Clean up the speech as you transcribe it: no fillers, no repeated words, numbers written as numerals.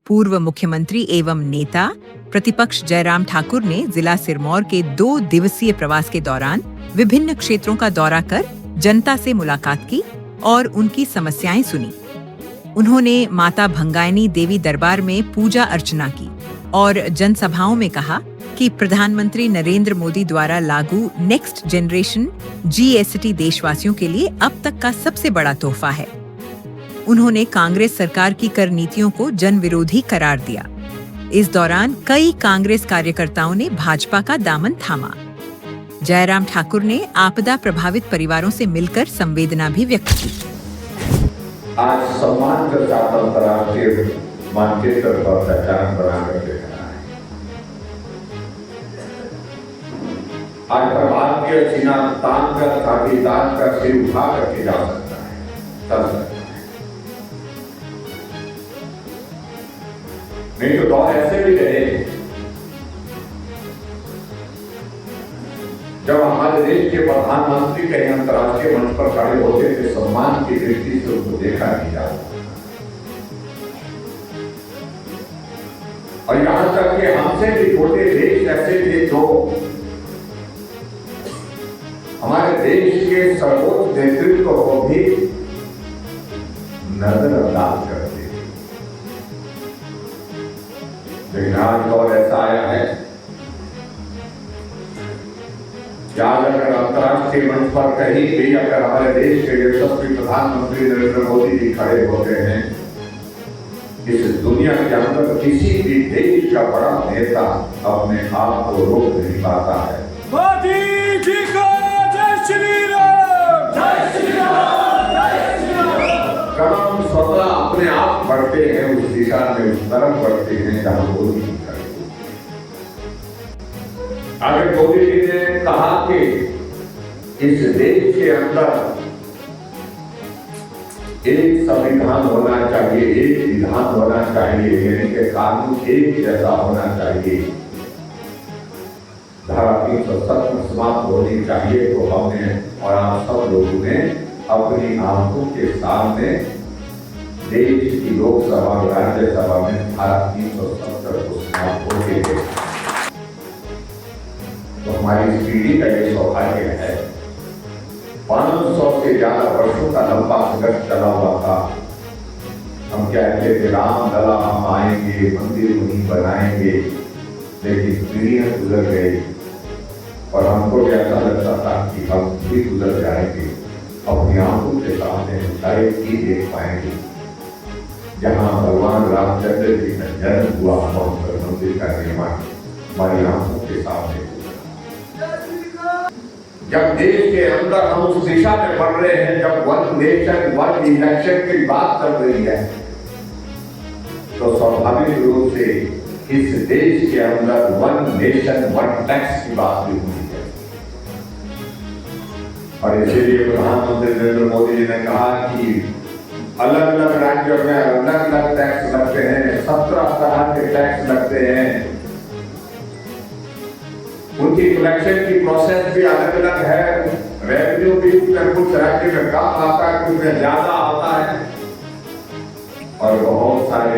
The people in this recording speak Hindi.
पूर्व मुख्यमंत्री एवं नेता प्रतिपक्ष जयराम ठाकुर ने जिला सिरमौर के 2 दिवसीय प्रवास के दौरान विभिन्न क्षेत्रों का दौरा कर जनता से मुलाकात की और उनकी समस्याएं सुनी। उन्होंने माता भंगायनी देवी दरबार में पूजा अर्चना की और जनसभाओं में कहा कि प्रधानमंत्री नरेंद्र मोदी द्वारा लागू नेक्स्ट जनरेशन GST देशवासियों के लिए अब तक का सबसे बड़ा तोहफा है। उन्होंने कांग्रेस सरकार की कर नीतियों को जन विरोधी करार दिया। इस दौरान कई कांग्रेस कार्यकर्ताओं ने भाजपा का दामन थामा। जयराम ठाकुर ने आपदा प्रभावित परिवारों से मिलकर संवेदना भी व्यक्त की। आज सम्मान के साथ अंतर्राष्ट्रीय मानचित्र पर पहचान बनाकर देखना है। आज प्रभात के सीना तान कर पाकिस्तान का सिर उठा करके जा सकता है, चल सकता है। नहीं तो दौर ऐसे भी रहे जब हमारे देश के प्रधानमंत्री कहीं अंतर्राष्ट्रीय मंच पर खड़े होते थे, सम्मान की दृष्टि से उनको देखा नहीं जाता। और यहां तक कि हमसे भी छोटे देश ऐसे थे जो हमारे देश के सर्वोच्च नेतृत्व को भी नजरअंदाज करते थे। लेकिन आज दौर ऐसा आया है कि आज अगर अंतर्राष्ट्रीय मंच पर कहीं भी अगर हमारे देश के यशस्वी प्रधानमंत्री नरेंद्र मोदी जी खड़े होते हैं, इस दुनिया के अंदर किसी भी देश का बड़ा नेता अपने आप को रोक नहीं पाता है। मोदी जी को जय श्री राम, जय श्री राम, जय श्री राम। कदम स्वतः अपने आप बढ़ते हैं, उस दिशा में उस तरफ बढ़ते हैं जहां मोदी जी खड़े। आगे मोदी जी ने कहा कि इस देश के अंदर एक संविधान होना चाहिए, एक विधान होना चाहिए, यानी कि कानून एक जैसा होना चाहिए। धारा 370 समाप्त होनी चाहिए। तो हमने और आप सब लोगों ने अपनी आंखों के सामने देश की लोकसभा और राज्यसभा में धारा 370 को समाप्त होते थे। तो हमारी इस पीढ़ी का ये सौभाग्य है। 500 से ज्यादा वर्षों का लंबा संघर्ष चला हुआ था। हम कहते थे राम लला हम आएंगे, मंदिर वहीं बनाएंगे, लेकिन पीढ़ियां गुजर गई और हमको भी ऐसा लगता था कि हम भी गुजर जाएंगे। अपनी आंखों के सामने शायद ही देख पाएंगे जहां भगवान रामचंद्र जी का जन्म हुआ, मंदिर का निर्माण हमारी आंखों के सामने। जब देश के अंदर हम उस दिशा में बढ़ रहे हैं, जब वन नेशन वन इलेक्शन की बात चल रही है, तो स्वाभाविक रूप से इस देश के अंदर वन नेशन वन टैक्स की बात भी हुई है। और इसीलिए प्रधानमंत्री नरेंद्र मोदी जी ने कहा कि अलग अलग राज्यों में अलग अलग टैक्स लगते हैं, 17 तरह के टैक्स लगते हैं। उनकी कलेक्शन की प्रोसेस भी अलग अलग है। रेवेन्यू भी कुछ राज्य में कम आता है, कुछ में ज्यादा आता है और बहुत सारे